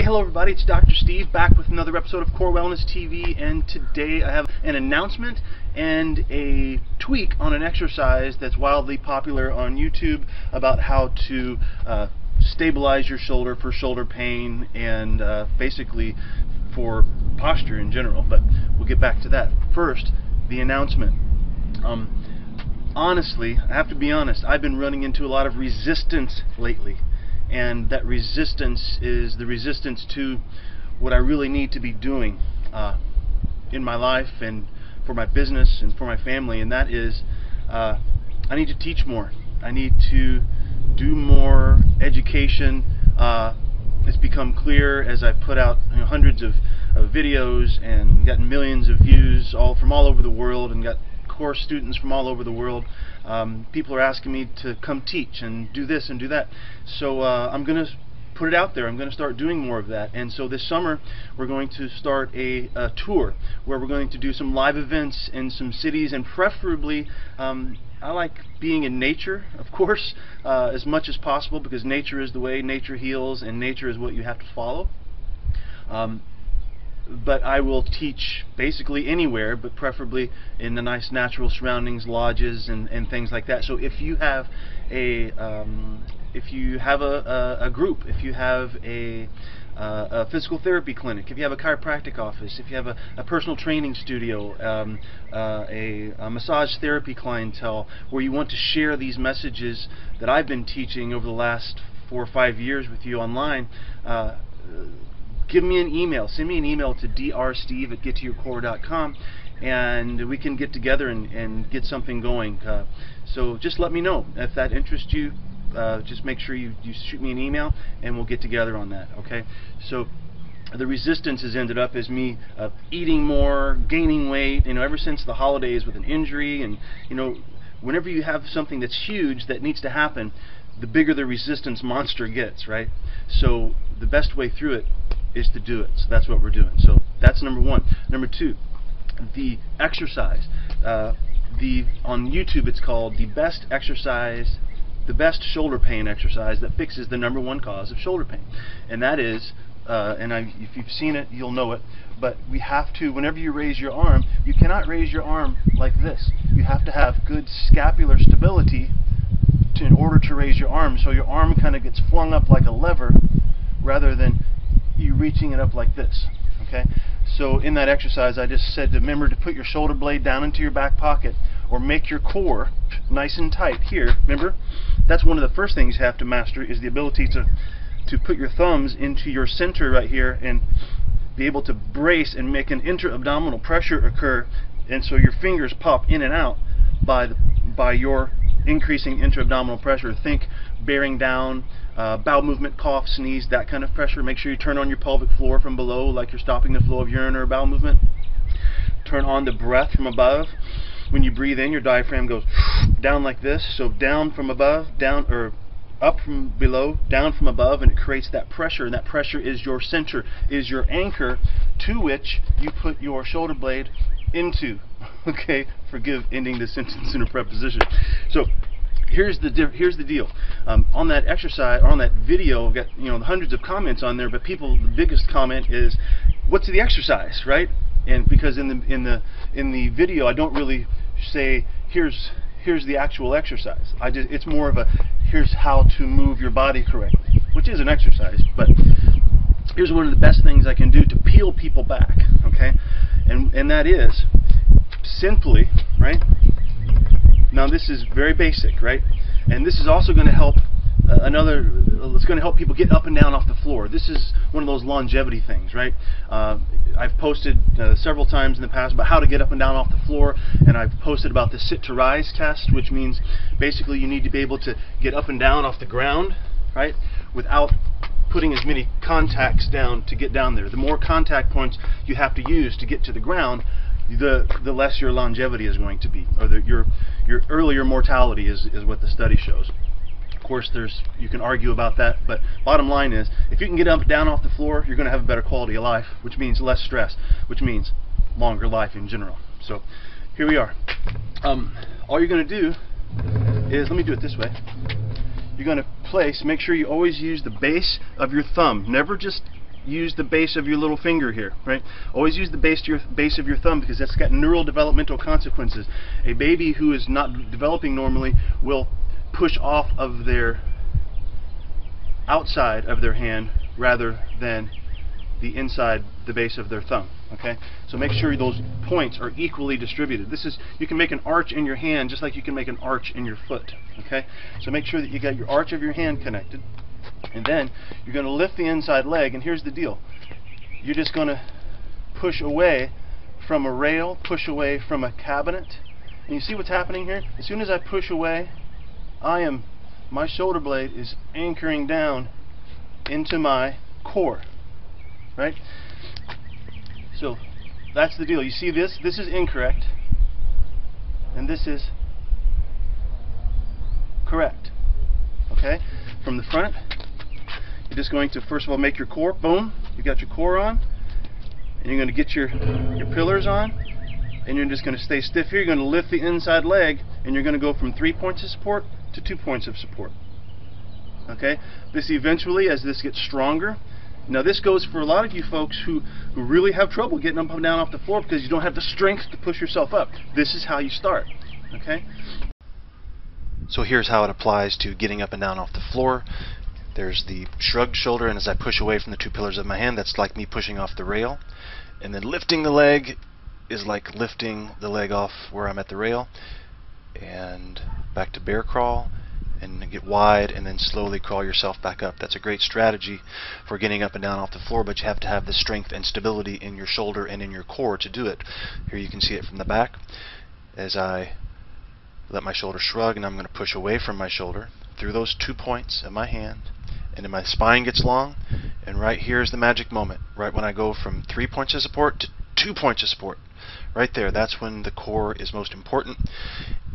Hello everybody, it's Dr. Steve back with another episode of Core Wellness TV, and today I have an announcement and a tweak on an exercise that's wildly popular on YouTube about how to stabilize your shoulder for shoulder pain and basically for posture in general, but we'll get back to that. First, the announcement. Honestly, I have to be honest, I've been running into a lot of resistance lately. And that resistance is the resistance to what I really need to be doing in my life and for my business and for my family, and that is I need to teach more. I need to do more education. It's become clear as I've put out hundreds of videos and gotten millions of views from all over the world, and got course students from all over the world. People are asking me to come teach and do this and do that. So I'm going to put it out there. I'm going to start doing more of that. And so this summer we're going to start a tour where we're going to do some live events in some cities, and preferably I like being in nature, of course, as much as possible, because nature is the way, nature heals, and nature is what you have to follow. But I will teach basically anywhere, but preferably in the nice natural surroundings, lodges and things like that. So if you have a group, if you have a physical therapy clinic, if you have a chiropractic office, if you have a personal training studio, a massage therapy clientele, where you want to share these messages that I've been teaching over the last 4 or 5 years with you online, give me an email. Send me an email to drsteve@gettoyourcore.com, and we can get together and get something going. So just let me know if that interests you. Just make sure you shoot me an email, and we'll get together on that. Okay? So the resistance has ended up as me eating more, gaining weight. Ever since the holidays with an injury, and whenever you have something that's huge that needs to happen, the bigger the resistance monster gets, right? So the best way through it is to do it. So that's what we're doing. So that's number one. Number two, the exercise. On YouTube it's called the best shoulder pain exercise that fixes the #1 cause of shoulder pain. And that is, if you've seen it, you'll know it, but we have to, whenever you raise your arm, you cannot raise your arm like this. You have to have good scapular stability in order to raise your arm, so your arm kind of gets flung up like a lever rather than you reaching it up like this. Okay? So in that exercise I just said to remember to put your shoulder blade down into your back pocket, or make your core nice and tight here. Remember, that's one of the first things you have to master, is the ability to put your thumbs into your center right here and be able to brace and make an intra-abdominal pressure occur, and so your fingers pop in and out by your increasing intra-abdominal pressure. Think bearing down, bowel movement, cough, sneeze, that kind of pressure. Make sure you turn on your pelvic floor from below, like you're stopping the flow of urine or bowel movement. Turn on the breath from above. When you breathe in, your diaphragm goes down like this. So down from above, down, or up from below, down from above, and it creates that pressure, and that pressure is your center, is your anchor to which you put your shoulder blade into. Okay, forgive ending the sentence in a preposition. So here's the deal. On that exercise, or on that video, I've got hundreds of comments on there, but the biggest comment is, "What's the exercise?" Right? And because in the video I don't really say here's the actual exercise. It's more of a here's how to move your body correctly, which is an exercise, but here's one of the best things I can do to peel people back. Okay, and that is simply, right? Now this is very basic, right? And this is also going to help it's going to help people get up and down off the floor. This is one of those longevity things, right? I've posted several times in the past about how to get up and down off the floor, and I've posted about the sit to rise test, which means basically you need to be able to get up and down off the ground, right, without putting as many contacts down to get down there. The more contact points you have to use to get to the ground, the less your longevity is going to be, or your earlier mortality is what the study shows. Of course, you can argue about that, but bottom line is, if you can get up and down off the floor, you're going to have a better quality of life, which means less stress, which means longer life in general. So here we are. All you're going to do is, let me do it this way. You're going to make sure you always use the base of your thumb. Never just use the base of your little finger here, right? Always use the base of your thumb, because that's got neural developmental consequences. A baby who is not developing normally will push off of their outside of their hand rather than the inside, the base of their thumb. Okay, so make sure those points are equally distributed. You can make an arch in your hand just like you can make an arch in your foot. Okay, so make sure that you got your arch of your hand connected, and then you're going to lift the inside leg. And here's the deal: you're just going to push away from a rail, push away from a cabinet, and you see what's happening here? As soon as I push away, my shoulder blade is anchoring down into my core. Right? So that's the deal. You see this? This is incorrect, and this is correct. Okay? From the front, you're just going to first of all make your core. Boom. You got your core on, and you're going to get your pillars on, and you're just going to stay stiff here. You're going to lift the inside leg, and you're going to go from 3 points of support to 2 points of support. Okay? This eventually, as this gets stronger. Now this goes for a lot of you folks who really have trouble getting up and down off the floor because you don't have the strength to push yourself up. This is how you start. Okay? So here's how it applies to getting up and down off the floor. There's the shrugged shoulder, and as I push away from the 2 pillars of my hand, that's like me pushing off the rail. And then lifting the leg is like lifting the leg off where I'm at the rail. And back to bear crawl, and get wide, and then slowly crawl yourself back up. That's a great strategy for getting up and down off the floor, but you have to have the strength and stability in your shoulder and in your core to do it. Here you can see it from the back. As I let my shoulder shrug, and I'm going to push away from my shoulder through those 2 points of my hand, and then my spine gets long, and right here is the magic moment. Right when I go from 3 points of support to 2 points of support. Right there, that's when the core is most important,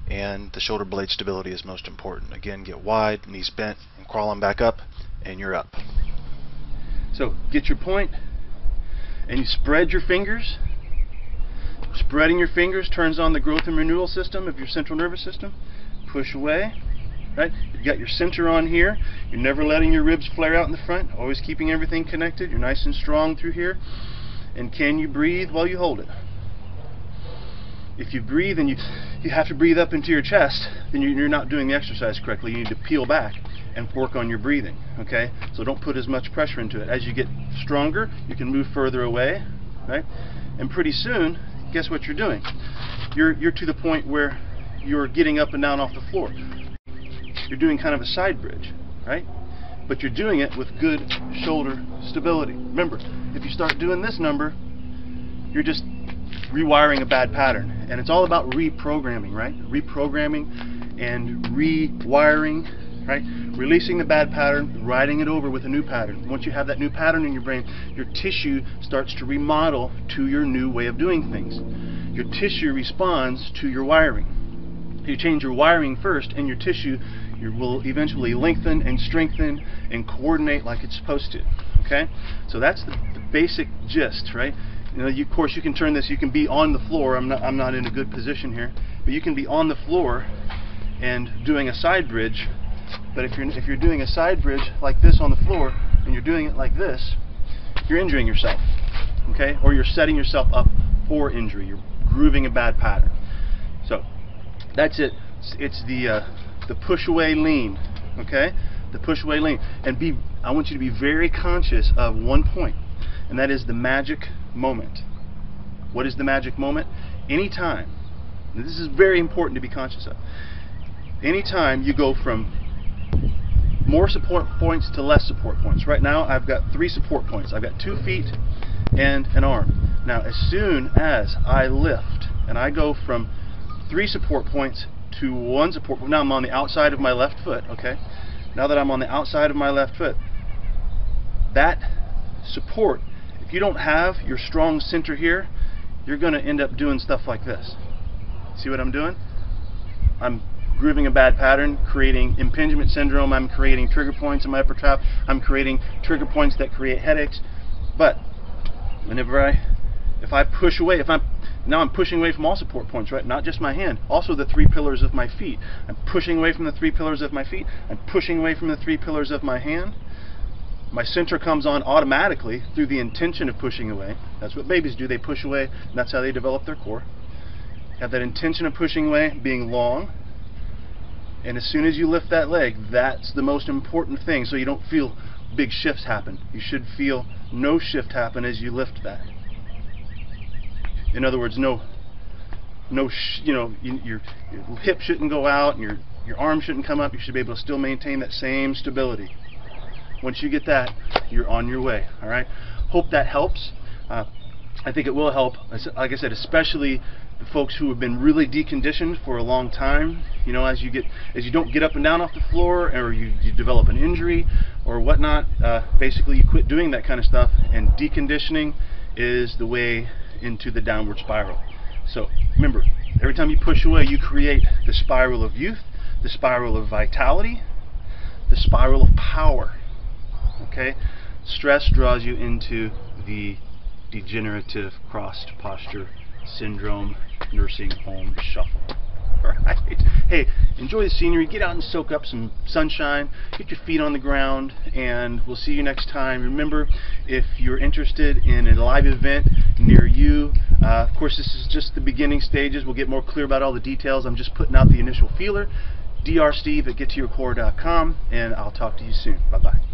and the shoulder blade stability is most important. Again, get wide, knees bent, and crawl on back up, and you're up. So get your point, and you spread your fingers. Spreading your fingers turns on the growth and renewal system of your central nervous system. Push away. Right? You've got your center on here. You're never letting your ribs flare out in the front. Always keeping everything connected. You're nice and strong through here. And can you breathe while you hold it? If you breathe and you have to breathe up into your chest, then you're not doing the exercise correctly. You need to peel back and work on your breathing. Okay? So don't put as much pressure into it. As you get stronger, you can move further away, right? And pretty soon, guess what you're doing? You're to the point where you're getting up and down off the floor. You're doing kind of a side bridge, right? But you're doing it with good shoulder stability. Remember, if you start doing this number, you're just rewiring a bad pattern. And it's all about reprogramming, right? Reprogramming and rewiring, right? Releasing the bad pattern, writing it over with a new pattern. Once you have that new pattern in your brain, your tissue starts to remodel to your new way of doing things. Your tissue responds to your wiring. You change your wiring first, and your tissue will eventually lengthen and strengthen and coordinate like it's supposed to. Okay? So that's the basic gist, right? You know, of course, you can turn this. You can be on the floor. I'm not in a good position here, but you can be on the floor and doing a side bridge. But if you're doing a side bridge like this on the floor, and you're doing it like this, you're injuring yourself. Okay? Or you're setting yourself up for injury. You're grooving a bad pattern. So that's it. It's the push away lean. Okay? The push away lean. And I want you to be very conscious of one point, and that is the magic moment. What is the magic moment? Anytime, and this is very important to be conscious of, anytime you go from more support points to less support points. Right now I've got 3 support points. I've got 2 feet and an arm. Now as soon as I lift and I go from 3 support points to 1 support point, now I'm on the outside of my left foot, okay? Now that I'm on the outside of my left foot, that support, if you don't have your strong center here, you're going to end up doing stuff like this. See what I'm doing? I'm grooving a bad pattern, creating impingement syndrome. I'm creating trigger points in my upper trap. I'm creating trigger points that create headaches. But whenever if I push away, now I'm pushing away from all support points, right? Not just my hand, also the 3 pillars of my feet. I'm pushing away from the 3 pillars of my feet. I'm pushing away from the 3 pillars of my hand. my center comes on automatically through the intention of pushing away. That's what babies do. They push away, and that's how they develop their core. Have that intention of pushing away, being long. And as soon as you lift that leg, that's the most important thing, so you don't feel big shifts happen. You should feel no shift happen as you lift that. In other words, your hip shouldn't go out, and your arm shouldn't come up. You should be able to still maintain that same stability. Once you get that, you're on your way. All right. Hope that helps. I think it will help. Like I said, especially the folks who have been really deconditioned for a long time. You know, as you don't get up and down off the floor, or you develop an injury or whatnot. Basically, you quit doing that kind of stuff, and deconditioning is the way into the downward spiral. So remember, every time you push away, you create the spiral of youth, the spiral of vitality, the spiral of power. Okay? Stress draws you into the degenerative crossed posture syndrome nursing home shuffle. Alright? Hey, enjoy the scenery, get out and soak up some sunshine, get your feet on the ground, and we'll see you next time. Remember, if you're interested in a live event near you, of course this is just the beginning stages. We'll get more clear about all the details. I'm just putting out the initial feeler. drsteve@gettoyourcore.com, and I'll talk to you soon. Bye-bye.